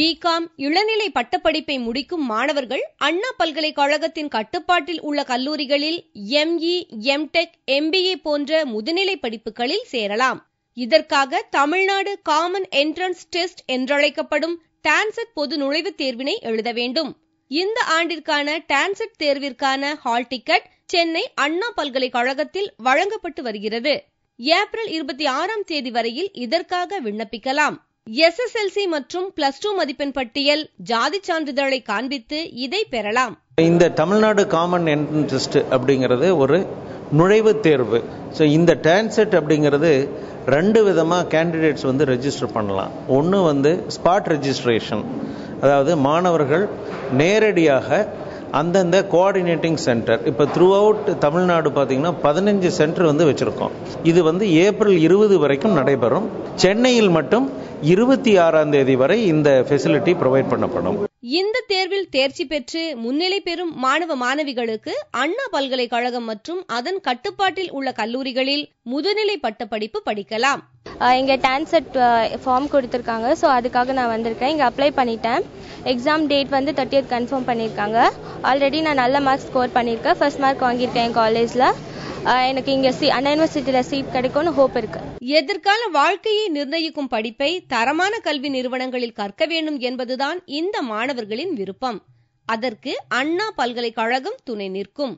BCom இளநிலை பட்டப்படிப்பை முடிக்கும் மாணவர்கள் அண்ணா பல்கலைக்கழகத்தின் கட்டுப்பாட்டில் உள்ள கல்லூரிகளில் எம்இ, எம்டெக், எம்பிஏ போன்ற முதுநிலை படிப்புகளில் சேரலாம். இதற்காக தமிழ்நாடு காமன் என்ட்ரன்ஸ் டெஸ்ட் என்றழைக்கப்படும் டான்செட் பொது நுழைவுத் தேர்வினை எழுத வேண்டும். இந்த ஆண்டிற்கான டான்செட் தேர்விற்கான ஹால் டிக்கெட் சென்னை அண்ணா பல்கலைக்கழகத்தில் வழங்கப்பட்டு வருகிறது. ஏப்ரல் 26ஆம் தேதி வரையில் இதற்காக விண்ணப்பிக்கலாம். எஸ்எஸ்எல்சி மற்றும் பிளஸ்2 மதிப்பெண் பட்டியல், ஜாதி சான்றிதழை காண்பித்து இதை பெறலாம். இந்த தமிழ்நாடு காமன் என்ட்ரன்ஸ் டெஸ்ட் அப்படிங்கிறது ஒரு நுழைவுத் தேர்வு. ஸோ இந்த டான்செட் அப்படிங்கிறது 2 விதமாக கேண்டிடேட்ஸ் ரெஜிஸ்டர் பண்ணலாம். ஒன்று ஸ்பாட் ரெஜிஸ்ட்ரேஷன், அதாவது மாணவர்கள் நேரடியாக அந்தந்த கோஆர்டினேட்டிங் சென்டர், இப்போ த்ரூ அவுட் தமிழ்நாடு பார்த்தீங்கன்னா 15 சென்டர் வச்சுருக்கோம். இது ஏப்ரல் 20 வரைக்கும் நடைபெறும். சென்னையில் மட்டும் 26ஆம் தேதி வரை இந்த ஃபெசிலிட்டி ப்ரொவைட் பண்ணப்படும். இந்த தேர்வில் தேர்ச்சி பெற்று முன்னிலை பெறும் மாணவ மாணவிகளுக்கு அண்ணா பல்கலைக்கழகம் மற்றும் அதன் கட்டுப்பாட்டில் உள்ள கல்லூரிகளில் முதுநிலை பட்டப்படிப்பு படிக்கலாம். இங்கே டான்செட் ஃபார்ம் கொடுத்துருக்காங்க. ஸோ அதுக்காக நான் வந்திருக்கேன். இங்கே அப்ளை பண்ணிட்டேன். எக்ஸாம் டேட் 30th கன்ஃபார்ம் பண்ணியிருக்காங்க. ஆல்ரெடி நான் நல்ல மார்க்ஸ் ஸ்கோர் பண்ணியிருக்கேன். ஃபர்ஸ்ட் மார்க் வாங்கியிருக்கேன் என் காலேஜில். எனக்கு இங்கே அண்ணா யூனிவர்சிட்டியில் சீட் கிடைக்கும்னு ஹோப் இருக்கு. எதிர்கால வாழ்க்கையை நிர்ணயிக்கும் படிப்பை தரமான கல்வி நிறுவனங்களில் கற்க வேண்டும் என்பதுதான் இந்த மாணவர்களின் விருப்பம். அதற்கு அண்ணா பல்கலைக்கழகம் துணை நிற்கும்.